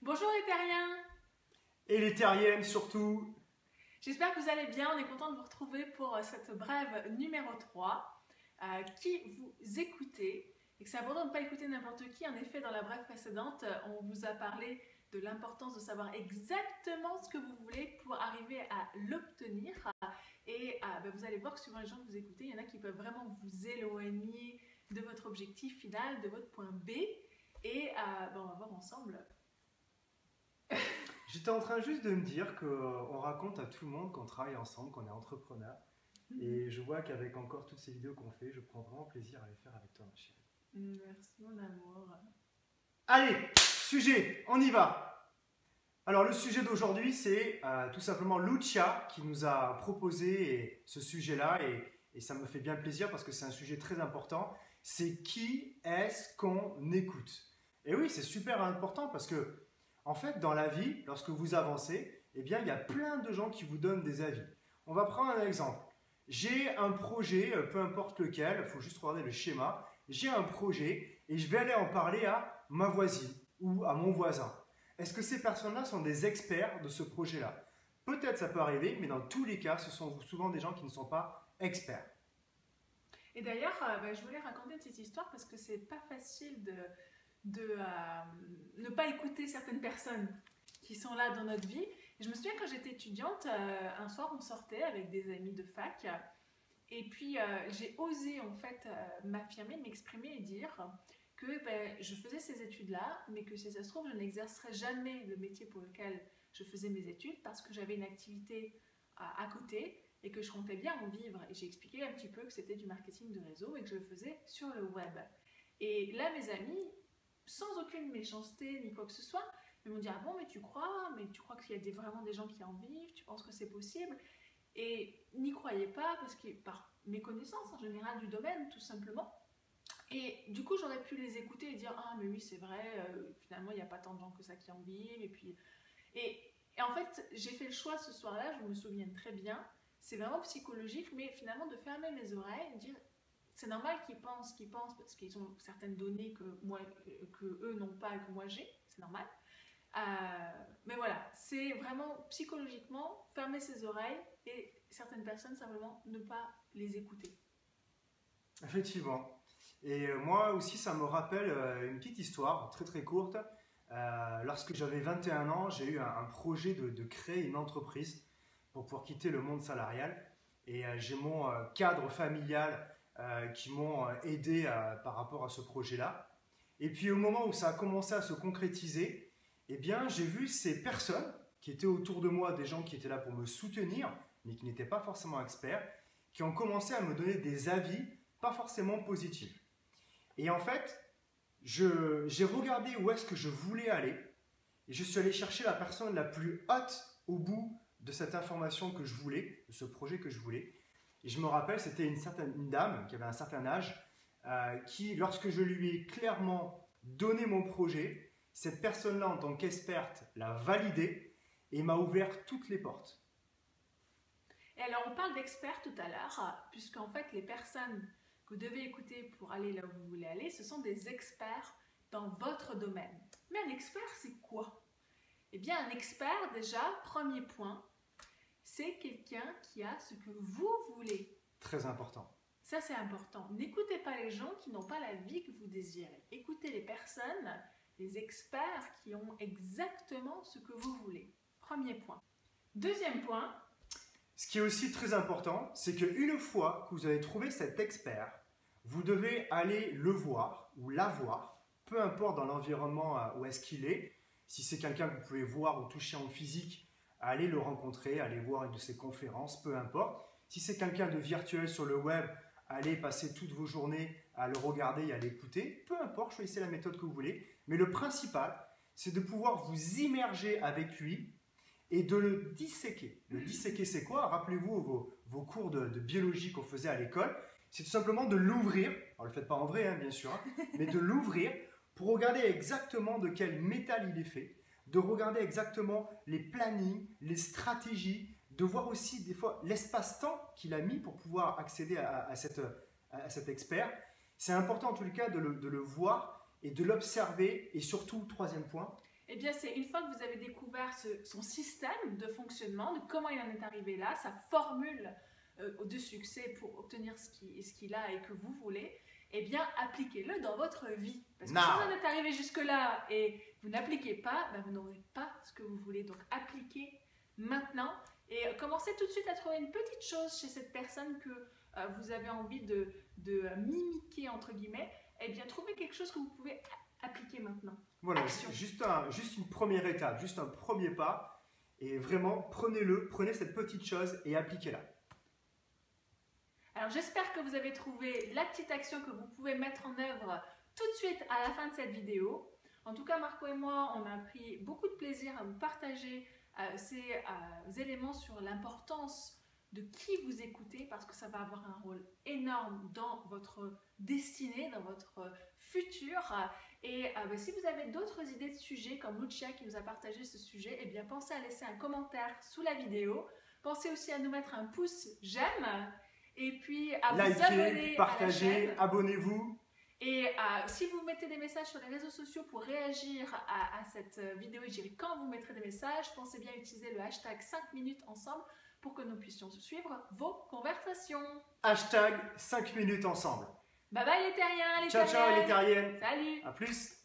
Bonjour les terriens, Et les terriennes surtout. j'espère que vous allez bien, on est content de vous retrouver pour cette brève numéro 3 qui vous écoutez et que c'est important de ne pas écouter n'importe qui. En effet, dans la brève précédente, on vous a parlé de l'importance de savoir exactement ce que vous voulez pour arriver à l'obtenir et vous allez voir que suivant les gens que vous écoutez, il y en a qui peuvent vraiment vous éloigner de votre objectif final, de votre point B et on va voir ensemble. J'étais en train juste de me dire qu'on raconte à tout le monde qu'on travaille ensemble, qu'on est entrepreneur. Et je vois qu'avec encore toutes ces vidéos qu'on fait, je prends vraiment plaisir à les faire avec toi, ma chérie. Merci mon amour. Allez, sujet, on y va. Alors le sujet d'aujourd'hui, c'est tout simplement Lucia qui nous a proposé ce sujet-là et ça me fait bien plaisir parce que c'est un sujet très important. C'est qui est-ce qu'on écoute? Et oui, c'est super important parce que en fait, dans la vie, lorsque vous avancez, eh bien, il y a plein de gens qui vous donnent des avis. On va prendre un exemple. J'ai un projet, peu importe lequel, il faut juste regarder le schéma. J'ai un projet et je vais aller en parler à ma voisine ou à mon voisin. Est-ce que ces personnes-là sont des experts de ce projet-là? Peut-être ça peut arriver, mais dans tous les cas, ce sont souvent des gens qui ne sont pas experts. Et d'ailleurs, je voulais raconter une petite histoire parce que c'est pas facile de ne pas écouter certaines personnes qui sont là dans notre vie. Et je me souviens quand j'étais étudiante, un soir on sortait avec des amis de fac et puis j'ai osé en fait m'affirmer, m'exprimer et dire que je faisais ces études-là, mais que si ça se trouve je n'exercerais jamais le métier pour lequel je faisais mes études parce que j'avais une activité à côté et que je comptais bien en vivre. Et j'ai expliqué un petit peu que c'était du marketing de réseau et que je le faisais sur le web. Et là mes amis, sans aucune méchanceté ni quoi que ce soit, ils m'ont dit ah bon mais tu crois qu'il y a vraiment des gens qui en vivent, tu penses que c'est possible? Et n'y croyez pas parce que par méconnaissance en général du domaine tout simplement. Et du coup j'aurais pu les écouter et dire ah mais oui c'est vrai, finalement il n'y a pas tant de gens que ça qui en vivent et en fait j'ai fait le choix ce soir-là, je me souviens très bien, c'est vraiment psychologique mais finalement de fermer mes oreilles et de dire c'est normal qu'ils pensent parce qu'ils ont certaines données que eux n'ont pas et que moi j'ai, c'est normal. Mais voilà, c'est vraiment psychologiquement fermer ses oreilles et certaines personnes simplement ne pas les écouter. Effectivement. Et moi aussi, ça me rappelle une petite histoire très très courte. Lorsque j'avais 21 ans, j'ai eu un projet de créer une entreprise pour pouvoir quitter le monde salarial. Et j'ai mon cadre familial qui m'ont aidé par rapport à ce projet-là. Et puis au moment où ça a commencé à se concrétiser, eh bien j'ai vu ces personnes qui étaient autour de moi, des gens qui étaient là pour me soutenir, mais qui n'étaient pas forcément experts, qui ont commencé à me donner des avis pas forcément positifs. Et en fait, j'ai regardé où est-ce que je voulais aller et je suis allé chercher la personne la plus haute au bout de cette information que je voulais, de ce projet que je voulais. Et je me rappelle, c'était une dame qui avait un certain âge qui, lorsque je lui ai clairement donné mon projet, cette personne-là, en tant qu'experte, l'a validé et m'a ouvert toutes les portes. Et alors on parle d'experts tout à l'heure, puisqu'en fait les personnes que vous devez écouter pour aller là où vous voulez aller, ce sont des experts dans votre domaine. Mais un expert, c'est quoi? Eh bien un expert, déjà, premier point, c'est quelqu'un qui a ce que vous voulez. Très important. Ça, c'est important. N'écoutez pas les gens qui n'ont pas la vie que vous désirez. Écoutez les personnes, les experts qui ont exactement ce que vous voulez. Premier point. Deuxième point. Ce qui est aussi très important, c'est qu'une fois que vous avez trouvé cet expert, vous devez aller le voir ou la voir, peu importe dans l'environnement où est-ce qu'il est. Si c'est quelqu'un que vous pouvez voir ou toucher en physique, allez le rencontrer, allez voir une de ses conférences, peu importe. Si c'est quelqu'un de virtuel sur le web, allez passer toutes vos journées à le regarder et à l'écouter. Peu importe, choisissez la méthode que vous voulez. Mais le principal, c'est de pouvoir vous immerger avec lui et de le disséquer. Le disséquer, c'est quoi? Rappelez-vous vos cours de biologie qu'on faisait à l'école. C'est tout simplement de l'ouvrir. Alors, ne le faites pas en vrai, hein, bien sûr, mais de l'ouvrir pour regarder exactement de quel métal il est fait, de regarder exactement les plannings, les stratégies, de voir aussi des fois l'espace-temps qu'il a mis pour pouvoir accéder à cet expert. C'est important en tout cas de le voir et de l'observer. Et surtout, troisième point. Eh bien, c'est une fois que vous avez découvert son système de fonctionnement, de comment il en est arrivé là, sa formule de succès pour obtenir ce qu'il a et que vous voulez, eh bien, appliquez-le dans votre vie. Parce que si vous en êtes arrivé jusque-là et vous n'appliquez pas, ben, vous n'aurez pas ce que vous voulez. Donc, appliquez maintenant et commencez tout de suite à trouver une petite chose chez cette personne que vous avez envie de mimiquer, entre guillemets. Eh bien, trouvez quelque chose que vous pouvez appliquer maintenant. Voilà, juste une première étape, juste un premier pas. Et vraiment, prenez cette petite chose et appliquez-la. Alors, j'espère que vous avez trouvé la petite action que vous pouvez mettre en œuvre tout de suite à la fin de cette vidéo. En tout cas, Marco et moi, on a pris beaucoup de plaisir à vous partager ces éléments sur l'importance de qui vous écoutez, parce que ça va avoir un rôle énorme dans votre destinée, dans votre futur. Et si vous avez d'autres idées de sujets, comme Lucia qui nous a partagé ce sujet, eh bien pensez à laisser un commentaire sous la vidéo. Pensez aussi à nous mettre un pouce j'aime, et puis à vous abonner, partagez, à la chaîne. Abonnez-vous. Et si vous mettez des messages sur les réseaux sociaux pour réagir à cette vidéo, je dirais quand vous mettrez des messages, pensez bien à utiliser le hashtag 5 minutes ensemble pour que nous puissions suivre vos conversations. Hashtag 5 minutes ensemble. Bye bye les terriens, les ciao, terriennes. ciao les terriennes. Salut. À plus.